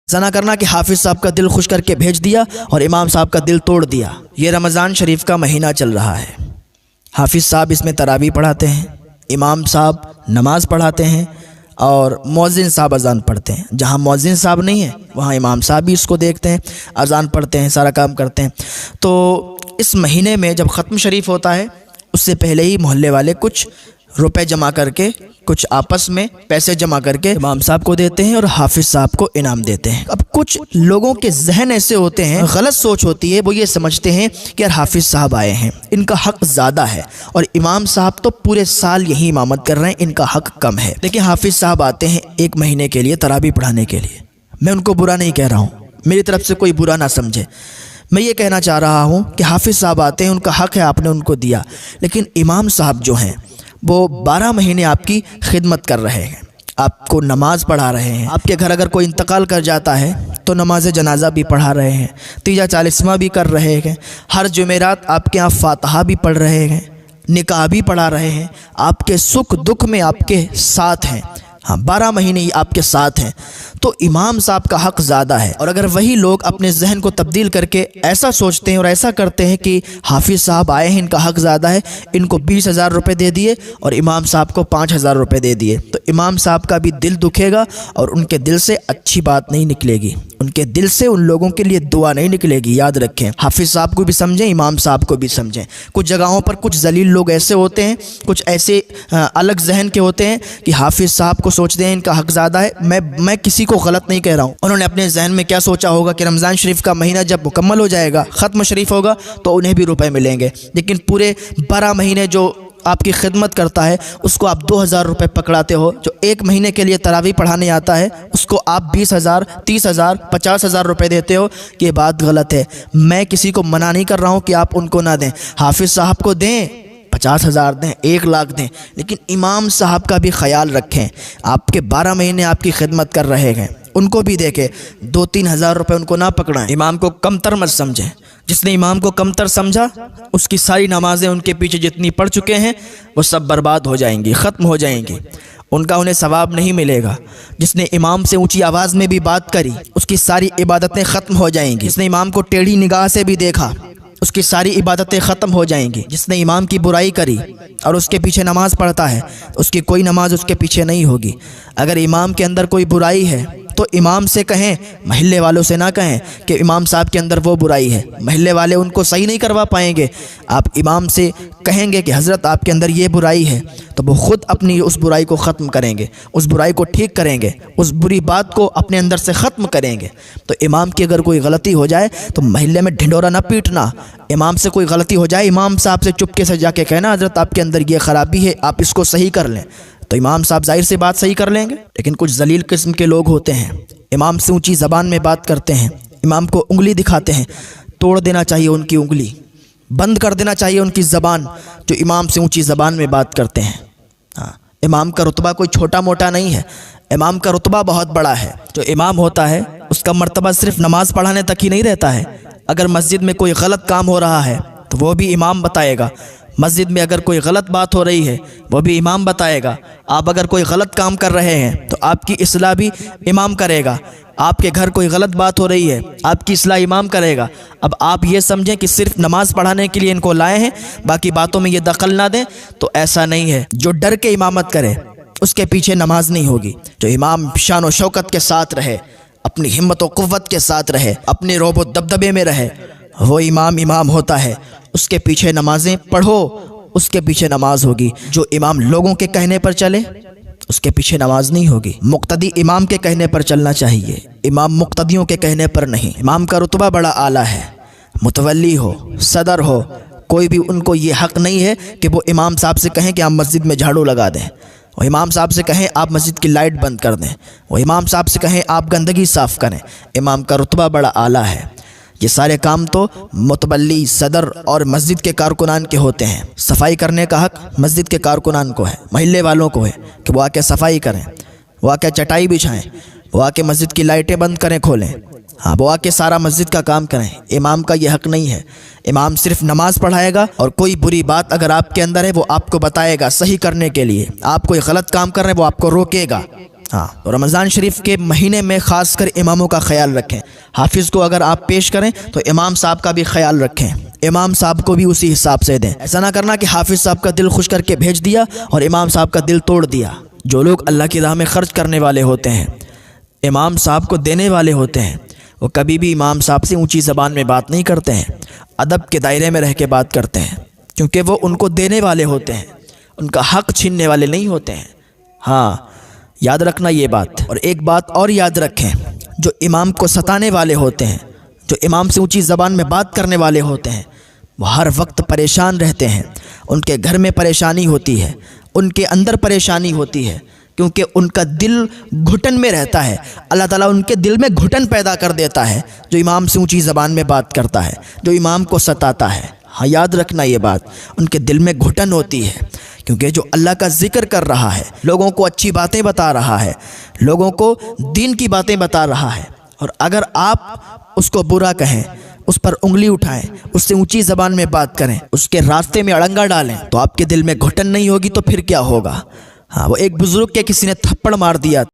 जना करना कि हाफिज़ साहब का दिल खुश करके भेज दिया और इमाम साहब का दिल तोड़ दिया। ये रमज़ान शरीफ का महीना चल रहा है। हाफिज़ साहब इसमें तरावी पढ़ाते हैं, इमाम साहब नमाज पढ़ाते हैं और मौज़िन साहब अज़ान पढ़ते हैं। जहाँ मौज़िन साहब नहीं है वहाँ इमाम साहब भी इसको देखते हैं, अज़ान पढ़ते हैं, सारा काम करते हैं। तो इस महीने में जब ख़त्म शरीफ होता है उससे पहले ही मोहल्ले वाले कुछ रुपए जमा करके, कुछ आपस में पैसे जमा करके इमाम साहब को देते हैं और हाफिज़ साहब को इनाम देते हैं। अब कुछ लोगों के जहन ऐसे होते हैं, गलत सोच होती है, वो ये समझते हैं कि यार हाफिज़ साहब आए हैं, इनका हक़ ज़्यादा है और इमाम साहब तो पूरे साल यही इमामत कर रहे हैं, इनका हक़ कम है। देखिए हाफिज़ साहब आते हैं एक महीने के लिए तरावी पढ़ाने के लिए। मैं उनको बुरा नहीं कह रहा हूँ, मेरी तरफ से कोई बुरा ना समझे। मैं ये कहना चाह रहा हूँ कि हाफिज़ साहब आते हैं, उनका हक़ है, आपने उनको दिया। लेकिन इमाम साहब जो हैं वो 12 महीने आपकी खिदमत कर रहे हैं, आपको नमाज पढ़ा रहे हैं। आपके घर अगर कोई इंतकाल कर जाता है तो नमाज जनाजा भी पढ़ा रहे हैं, तीजा चालीसवां भी कर रहे हैं, हर जुमेरात आपके यहाँ फातिहा भी पढ़ रहे हैं, निकाह भी पढ़ा रहे हैं, आपके सुख दुख में आपके साथ हैं। हाँ, 12 महीने ही आपके साथ हैं। तो इमाम साहब का हक़ ज़्यादा है। और अगर वही लोग अपने जहन को तब्दील करके ऐसा सोचते हैं और ऐसा करते हैं कि हाफिज़ साहब आए हैं, इनका हक़ ज़्यादा है, इनको 20,000 रुपये दे दिए और इमाम साहब को 5,000 रुपये दे दिए, तो इमाम साहब का भी दिल दुखेगा और उनके दिल से अच्छी बात नहीं निकलेगी, उनके दिल से उन लोगों के लिए दुआ नहीं निकलेगी। याद रखें, हाफिज़ साहब को भी समझें, इमाम साहब को भी समझें। कुछ जगहों पर कुछ जलील लोग ऐसे होते हैं, कुछ ऐसे अलग जहन के होते हैं कि हाफिज़ साहब को सोचते हैं इनका हक़ ज़्यादा है। मैं किसी को गलत नहीं कह रहा हूँ। उन्होंने अपने जहन में क्या सोचा होगा कि रमज़ान शरीफ का महीना जब मुकम्मल हो जाएगा, ख़त्म शरीफ होगा, तो उन्हें भी रुपए मिलेंगे। लेकिन पूरे 12 महीने जो आपकी खिदमत करता है उसको आप 2,000 रुपये पकड़ाते हो। जो एक महीने के लिए तरावी पढ़ाने आता है उसको आप 20,000, 30,000, 50,000 रुपये देते हो। ये बात गलत है। मैं किसी को मना नहीं कर रहा हूँ कि आप उनको ना दें, हाफिज़ साहब को दें, 50,000 दें, 1 लाख दें, लेकिन इमाम साहब का भी ख्याल रखें। आपके 12 महीने आपकी खिदमत कर रहे हैं, उनको भी देके 2-3 हज़ार रुपये उनको ना पकड़ाएं। इमाम को कमतर मत समझें। जिसने इमाम को कमतर समझा उसकी सारी नमाजें उनके पीछे जितनी पढ़ चुके हैं वो सब बर्बाद हो जाएंगी, ख़त्म हो जाएंगी, उनका उन्हें सवाब नहीं मिलेगा। जिसने इमाम से ऊंची आवाज़ में भी बात करी उसकी सारी इबादतें ख़त्म हो जाएंगी। जिसने इमाम को टेढ़ी निगाह से भी देखा उसकी सारी इबादतें ख़त्म हो जाएंगी। जिसने इमाम की बुराई करी और उसके पीछे नमाज़ पढ़ता है उसकी कोई नमाज उसके पीछे नहीं होगी। अगर इमाम के अंदर कोई बुराई है तो इमाम से कहें, महल्ले वालों से ना कहें कि इमाम साहब के अंदर वो बुराई है। महल्ले वाले उनको सही नहीं करवा पाएंगे। आप इमाम से कहेंगे कि हज़रत आपके अंदर ये बुराई है, तो वो ख़ुद अपनी उस बुराई को ख़त्म करेंगे, उस बुराई को ठीक करेंगे, उस बुरी बात को अपने अंदर से ख़त्म करेंगे। तो इमाम की अगर कोई गलती हो जाए तो महल्ले में ढिंढोरा ना पीटना। इमाम से कोई गलती हो जाए, इमाम साहब से चुपके से जाके कहना, हज़रत आपके अंदर ये ख़राबी है, आप इसको सही कर लें। तो इमाम साहब जाहिर से बात सही कर लेंगे। लेकिन कुछ जलील किस्म के लोग होते हैं, इमाम से ऊंची ज़बान में बात करते हैं, इमाम को उंगली दिखाते हैं। तोड़ देना चाहिए उनकी उंगली, बंद कर देना चाहिए उनकी ज़बान जो इमाम से ऊंची ज़बान में बात करते हैं। हाँ, इमाम का रुतबा कोई छोटा मोटा नहीं है, इमाम का रुतबा बहुत बड़ा है। जो इमाम होता है उसका मर्तबा सिर्फ नमाज़ पढ़ाने तक ही नहीं रहता है। अगर मस्जिद में कोई गलत काम हो रहा है तो वो भी इमाम बताएगा। मस्जिद में अगर कोई गलत बात हो रही है वो भी इमाम बताएगा। आप अगर कोई गलत काम कर रहे हैं तो आपकी इस्लाह भी इमाम करेगा। आपके घर कोई गलत बात हो रही है, आपकी इस्लाह इमाम करेगा। अब आप ये समझें कि सिर्फ नमाज पढ़ाने के लिए इनको लाए हैं, बाकी बातों में ये दखल ना दें, तो ऐसा नहीं है। जो डर के इमामत करे उसके पीछे नमाज नहीं होगी। जो इमाम शान व शौकत के साथ रहे, अपनी हिम्मत व क़ुव्वत के साथ रहे, अपने रोब व दबदबे में रहे, वो इमाम होता है। उसके पीछे नमाजें पढ़ो, उसके पीछे नमाज होगी। जो इमाम लोगों के कहने पर चले उसके पीछे नमाज नहीं होगी। मुक्तदी इमाम के कहने पर चलना चाहिए, इमाम मुक्तदियों के कहने पर नहीं। इमाम का रुतबा बड़ा आला है, मुतवल्ली हो, सदर हो, कोई भी उनको ये हक़ नहीं है कि वो इमाम साहब से कहें कि आप मस्जिद में झाड़ू लगा दें, वो इमाम साहब से कहें आप मस्जिद की लाइट बंद कर दें, वो इमाम साहब से कहें आप गंदगी साफ़ करें। इमाम का रुतबा बड़ा आला है। ये सारे काम तो मुतवल्ली, सदर और मस्जिद के कारकुनान के होते हैं। सफाई करने का हक़ मस्जिद के कारकुनान को है, महल्ले वालों को है कि वो आके सफाई करें, वो आके चटाई बिछाएं, वो आके मस्जिद की लाइटें बंद करें, खोलें। हाँ, वो आके सारा मस्जिद का काम करें। इमाम का ये हक़ नहीं है। इमाम सिर्फ नमाज पढ़ाएगा और कोई बुरी बात अगर आपके अंदर है वो आपको बताएगा सही करने के लिए। आप कोई गलत काम कर रहे हैं वो आपको रोकेगा। हाँ, तो रमज़ान शरीफ के महीने में ख़ासकर इमामों का ख्याल रखें। हाफिज़ को अगर आप पेश करें तो इमाम साहब का भी ख्याल रखें, इमाम साहब को भी उसी हिसाब से दें। ऐसा ना करना कि हाफिज़ साहब का दिल खुश करके भेज दिया और इमाम साहब का दिल तोड़ दिया। जो लोग अल्लाह की राह में ख़र्च करने वाले होते हैं, इमाम साहब को देने वाले होते हैं, वो कभी भी इमाम साहब से ऊंची ज़बान में बात नहीं करते हैं, अदब के दायरे में रह के बात करते हैं, क्योंकि वो उनको देने वाले होते हैं, उनका हक़ छीनने वाले नहीं होते हैं। हाँ, याद रखना ये बात। और एक बात और याद रखें, जो इमाम को सताने वाले होते हैं, जो इमाम से ऊंची ज़बान में बात करने वाले होते हैं, वो हर वक्त परेशान रहते हैं। उनके घर में परेशानी होती है, उनके अंदर परेशानी होती है, क्योंकि उनका दिल घुटन में रहता है। अल्लाह ताला उनके दिल में घुटन पैदा कर देता है जो इमाम से ऊंची ज़बान में बात करता है, जो इमाम को सताता है। हाँ, याद रखना ये बात, उनके दिल में घुटन होती है, क्योंकि जो अल्लाह का जिक्र कर रहा है, लोगों को अच्छी बातें बता रहा है, लोगों को दीन की बातें बता रहा है, और अगर आप उसको बुरा कहें, उस पर उंगली उठाएं, उससे ऊंची ज़बान में बात करें, उसके रास्ते में अड़ंगा डालें, तो आपके दिल में घुटन नहीं होगी तो फिर क्या होगा। हाँ, वो एक बुज़ुर्ग के किसी ने थप्पड़ मार दिया।